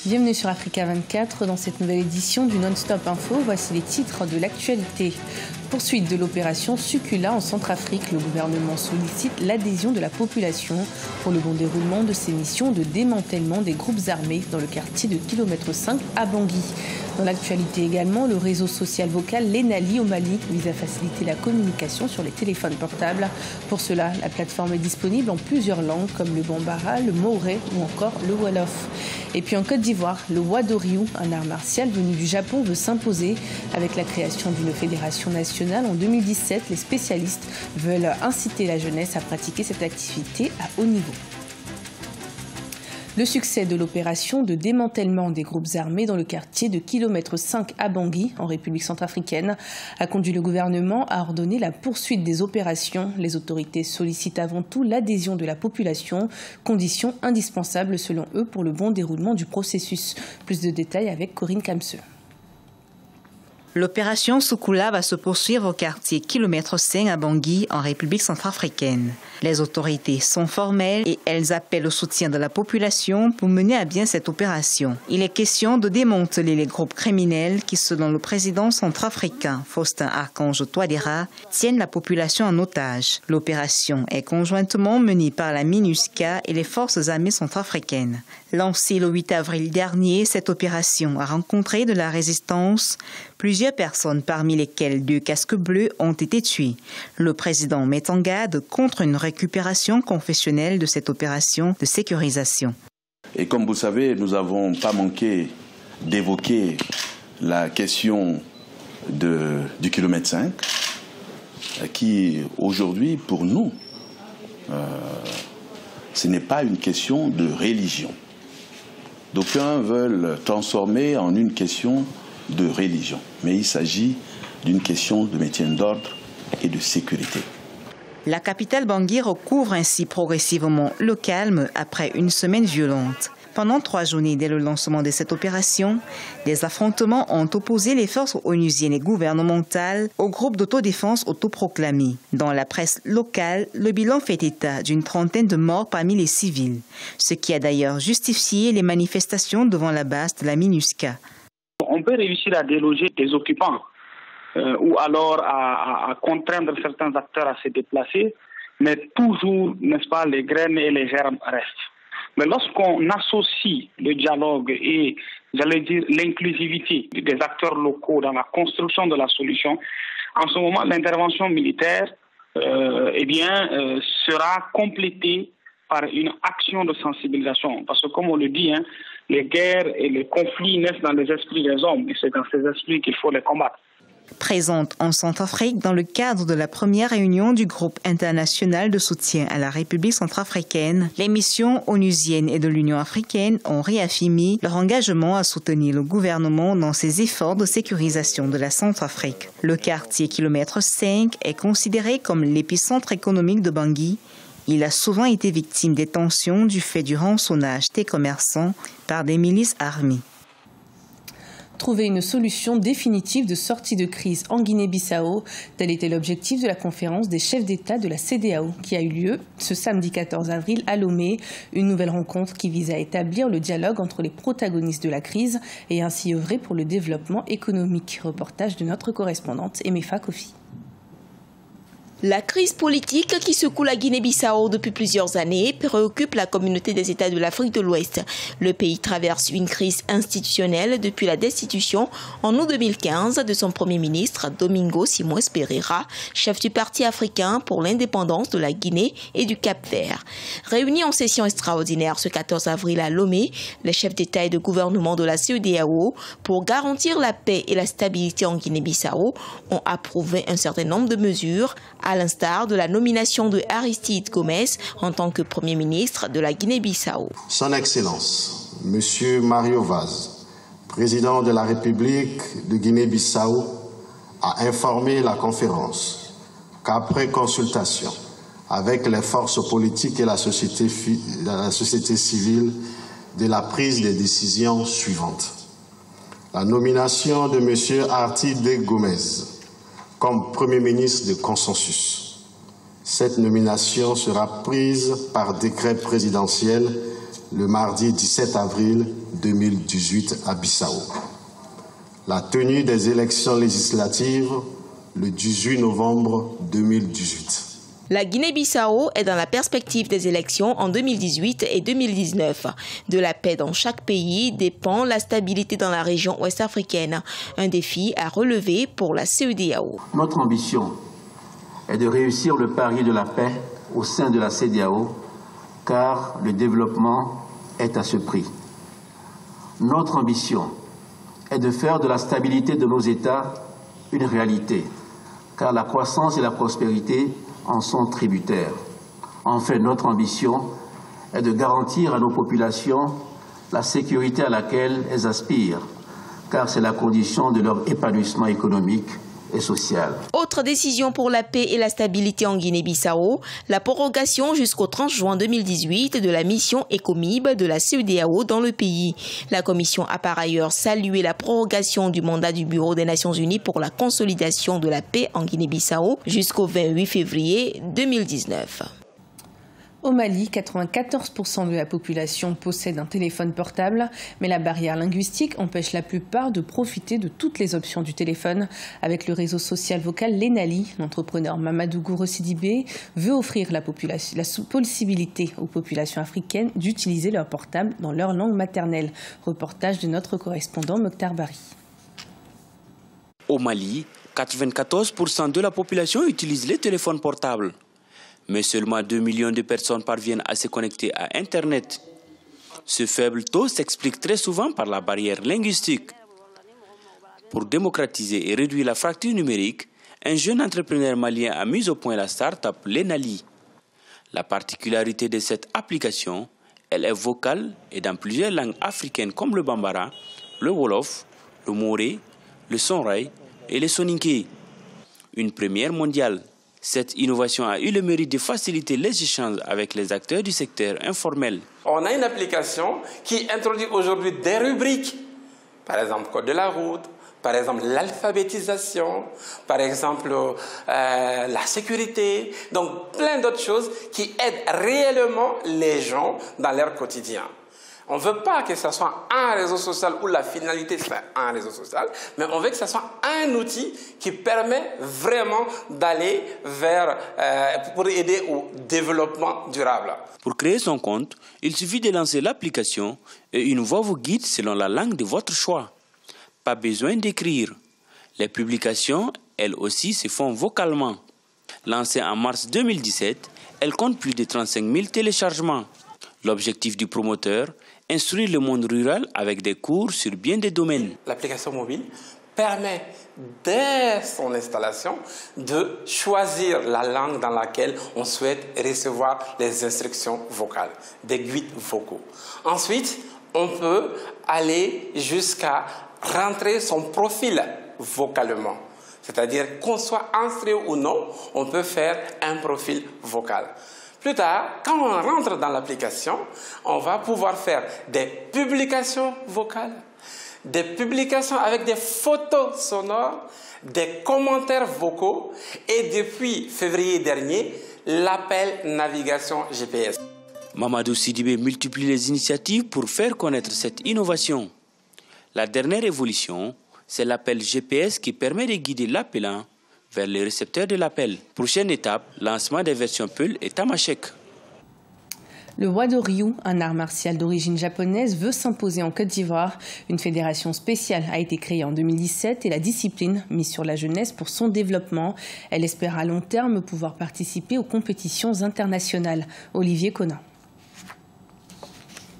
Bienvenue sur Africa 24. Dans cette nouvelle édition du Non-Stop Info, voici les titres de l'actualité. Poursuite de l'opération Sucula en Centrafrique, le gouvernement sollicite l'adhésion de la population pour le bon déroulement de ses missions de démantèlement des groupes armés dans le quartier de Kilomètre 5 à Bangui. Dans l'actualité également, le réseau social vocal Lenali au Mali vise à faciliter la communication sur les téléphones portables. Pour cela, la plateforme est disponible en plusieurs langues comme le Bambara, le Maoré ou encore le Wolof. Et puis en Côte d'Ivoire, le Wadoryu, un art martial venu du Japon, veut s'imposer. Avec la création d'une fédération nationale en 2017, les spécialistes veulent inciter la jeunesse à pratiquer cette activité à haut niveau. Le succès de l'opération de démantèlement des groupes armés dans le quartier de Kilomètre 5 à Bangui, en République centrafricaine, a conduit le gouvernement à ordonner la poursuite des opérations. Les autorités sollicitent avant tout l'adhésion de la population, condition indispensable selon eux pour le bon déroulement du processus. Plus de détails avec Corinne Kamseux. L'opération Sucula va se poursuivre au quartier Kilomètre 5 à Bangui, en République centrafricaine. Les autorités sont formelles et elles appellent au soutien de la population pour mener à bien cette opération. Il est question de démanteler les groupes criminels qui, selon le président centrafricain Faustin Archange Touadéra, tiennent la population en otage. L'opération est conjointement menée par la MINUSCA et les forces armées centrafricaines. Lancée le 8 avril dernier, cette opération a rencontré de la résistance. Plusieurs personnes, parmi lesquelles 2 casques bleus, ont été tuées. Le président met en garde contre une récupération confessionnelle de cette opération de sécurisation. Et comme vous savez, nous n'avons pas manqué d'évoquer la question du Kilomètre 5, qui aujourd'hui, pour nous, ce n'est pas une question de religion. D'aucuns veulent transformer en une question de religion, mais il s'agit d'une question de maintien d'ordre et de sécurité. La capitale Bangui recouvre ainsi progressivement le calme après une semaine violente. Pendant 3 journées dès le lancement de cette opération, des affrontements ont opposé les forces onusiennes et gouvernementales au groupe d'autodéfense autoproclamé. Dans la presse locale, le bilan fait état d'une 30aine de morts parmi les civils, ce qui a d'ailleurs justifié les manifestations devant la base de la MINUSCA. On peut réussir à déloger des occupants ou alors à contraindre certains acteurs à se déplacer, mais toujours, n'est-ce pas, les graines et les germes restent. Mais lorsqu'on associe le dialogue et, j'allais dire, l'inclusivité des acteurs locaux dans la construction de la solution, en ce moment, l'intervention militaire sera complétée par une action de sensibilisation. Parce que, comme on le dit, les guerres et les conflits naissent dans les esprits des hommes, et c'est dans ces esprits qu'il faut les combattre. Présente en Centrafrique dans le cadre de la première réunion du groupe international de soutien à la République centrafricaine, les missions onusiennes et de l'Union africaine ont réaffirmé leur engagement à soutenir le gouvernement dans ses efforts de sécurisation de la Centrafrique. Le quartier Kilomètre 5 est considéré comme l'épicentre économique de Bangui. Il a souvent été victime des tensions du fait du rançonnage des commerçants par des milices armées. Trouver une solution définitive de sortie de crise en Guinée-Bissau, tel était l'objectif de la conférence des chefs d'État de la CEDEAO qui a eu lieu ce samedi 14 avril à Lomé. Une nouvelle rencontre qui vise à établir le dialogue entre les protagonistes de la crise et ainsi œuvrer pour le développement économique. Reportage de notre correspondante Emefa Kofi. La crise politique qui secoue la Guinée-Bissau depuis plusieurs années préoccupe la communauté des États de l'Afrique de l'Ouest. Le pays traverse une crise institutionnelle depuis la destitution en août 2015 de son premier ministre Domingos Simões Pereira, chef du Parti africain pour l'indépendance de la Guinée et du Cap-Vert. Réunis en session extraordinaire ce 14 avril à Lomé, les chefs d'État et de gouvernement de la CEDEAO, pour garantir la paix et la stabilité en Guinée-Bissau, ont approuvé un certain nombre de mesures, à l'instar de la nomination de Aristide Gomes en tant que Premier ministre de la Guinée-Bissau. Son Excellence, M. Mario Vaz, président de la République de Guinée-Bissau, a informé la conférence qu'après consultation avec les forces politiques et la société civile de la prise des décisions suivantes. La nomination de M. Aristide Gomes comme Premier ministre de consensus. Cette nomination sera prise par décret présidentiel le mardi 17 avril 2018 à Bissau. La tenue des élections législatives le 18 novembre 2018. La Guinée-Bissau est dans la perspective des élections en 2018 et 2019. De la paix dans chaque pays dépend la stabilité dans la région ouest-africaine. Un défi à relever pour la CEDEAO. Notre ambition est de réussir le pari de la paix au sein de la CEDEAO, car le développement est à ce prix. Notre ambition est de faire de la stabilité de nos États une réalité, car la croissance et la prospérité en sont tributaires. Enfin, notre ambition est de garantir à nos populations la sécurité à laquelle elles aspirent, car c'est la condition de leur épanouissement économique et social. Autre décision pour la paix et la stabilité en Guinée-Bissau, la prorogation jusqu'au 30 juin 2018 de la mission ECOMIB de la CEDEAO dans le pays. La Commission a par ailleurs salué la prorogation du mandat du Bureau des Nations Unies pour la consolidation de la paix en Guinée-Bissau jusqu'au 28 février 2019. Au Mali, 94% de la population possède un téléphone portable, mais la barrière linguistique empêche la plupart de profiter de toutes les options du téléphone. Avec le réseau social vocal Lenali, l'entrepreneur Mamadou Gouro Sidibé veut offrir la possibilité aux populations africaines d'utiliser leur portable dans leur langue maternelle. Reportage de notre correspondant Mokhtar Bari. Au Mali, 94% de la population utilise les téléphones portables. Mais seulement 2 millions de personnes parviennent à se connecter à Internet. Ce faible taux s'explique très souvent par la barrière linguistique. Pour démocratiser et réduire la fracture numérique, un jeune entrepreneur malien a mis au point la start-up Lenali. La particularité de cette application, elle est vocale et dans plusieurs langues africaines comme le Bambara, le Wolof, le Moré, le Songhai et le Soninké. Une première mondiale. Cette innovation a eu le mérite de faciliter les échanges avec les acteurs du secteur informel. On a une application qui introduit aujourd'hui des rubriques, par exemple code de la route, par exemple l'alphabétisation, par exemple la sécurité, donc plein d'autres choses qui aident réellement les gens dans leur quotidien. On ne veut pas que ce soit un réseau social où la finalité c'est un réseau social, mais on veut que ce soit un outil qui permet vraiment d'aller vers, pour aider au développement durable. Pour créer son compte, il suffit de lancer l'application et une voix vous guide selon la langue de votre choix. Pas besoin d'écrire. Les publications, elles aussi, se font vocalement. Lancée en mars 2017, elle compte plus de 35 000 téléchargements. L'objectif du promoteur, instruire le monde rural avec des cours sur bien des domaines. L'application mobile permet, dès son installation, de choisir la langue dans laquelle on souhaite recevoir les instructions vocales, des guides vocaux. Ensuite, on peut aller jusqu'à rentrer son profil vocalement. C'est-à-dire qu'on soit instruit ou non, on peut faire un profil vocal. Plus tard, quand on rentre dans l'application, on va pouvoir faire des publications vocales, des publications avec des photos sonores, des commentaires vocaux et depuis février dernier, l'appel navigation GPS. Mamadou Sidibé multiplie les initiatives pour faire connaître cette innovation. La dernière évolution, c'est l'appel GPS qui permet de guider l'appelant vers les récepteurs de l'appel. Prochaine étape, lancement des versions Peul et Tamashek. Le Wado Ryu, un art martial d'origine japonaise, veut s'imposer en Côte d'Ivoire. Une fédération spéciale a été créée en 2017 et la discipline mise sur la jeunesse pour son développement. Elle espère à long terme pouvoir participer aux compétitions internationales. Olivier Conin.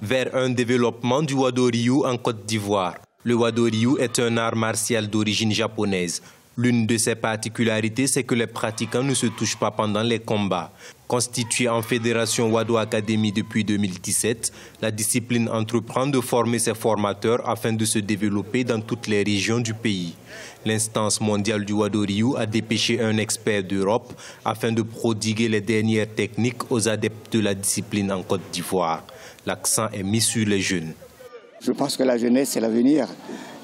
Vers un développement du Wado Ryu en Côte d'Ivoire. Le Wado Ryu est un art martial d'origine japonaise. L'une de ses particularités, c'est que les pratiquants ne se touchent pas pendant les combats. Constituée en fédération Wado Academy depuis 2017, la discipline entreprend de former ses formateurs afin de se développer dans toutes les régions du pays. L'instance mondiale du Wado Ryu a dépêché un expert d'Europe afin de prodiguer les dernières techniques aux adeptes de la discipline en Côte d'Ivoire. L'accent est mis sur les jeunes. Je pense que la jeunesse, c'est l'avenir.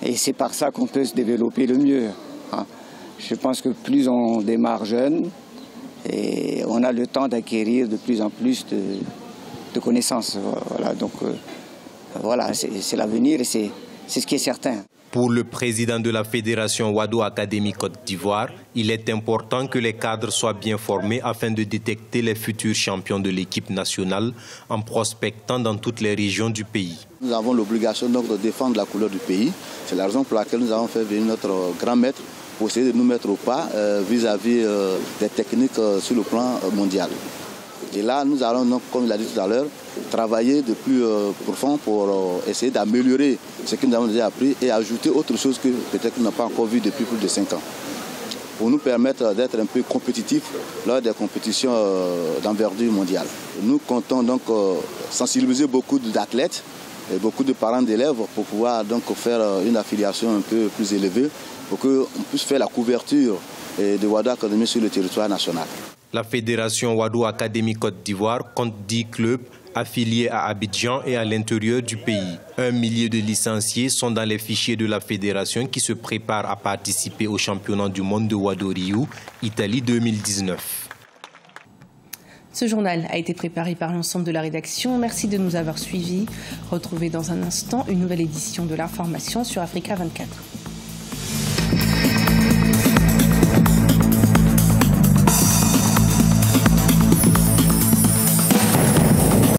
Et c'est par ça qu'on peut se développer le mieux. Je pense que plus on démarre jeune, et on a le temps d'acquérir de plus en plus de connaissances. Voilà, donc Voilà, c'est l'avenir et c'est ce qui est certain. Pour le président de la Fédération Wado Académie Côte d'Ivoire, il est important que les cadres soient bien formés afin de détecter les futurs champions de l'équipe nationale en prospectant dans toutes les régions du pays. Nous avons l'obligation donc de défendre la couleur du pays. C'est la raison pour laquelle nous avons fait venir notre grand maître pour essayer de nous mettre au pas vis-à-vis des techniques sur le plan mondial. Et là, nous allons donc, comme il a dit tout à l'heure, travailler de plus profond pour essayer d'améliorer ce que nous avons déjà appris et ajouter autre chose que peut-être nous n'avons pas encore vu depuis plus de 5 ans. Pour nous permettre d'être un peu compétitifs lors des compétitions d'envergure mondiale. Nous comptons donc sensibiliser beaucoup d'athlètes et beaucoup de parents d'élèves pour pouvoir donc faire une affiliation un peu plus élevée pour qu'on puisse faire la couverture de Wado Académie sur le territoire national. La Fédération Wado Académie Côte d'Ivoire compte 10 clubs affiliés à Abidjan et à l'intérieur du pays. 1 millier de licenciés sont dans les fichiers de la fédération qui se préparent à participer au championnat du monde de Wado Rio, Italie 2019. Ce journal a été préparé par l'ensemble de la rédaction. Merci de nous avoir suivis. Retrouvez dans un instant une nouvelle édition de l'information sur Africa 24.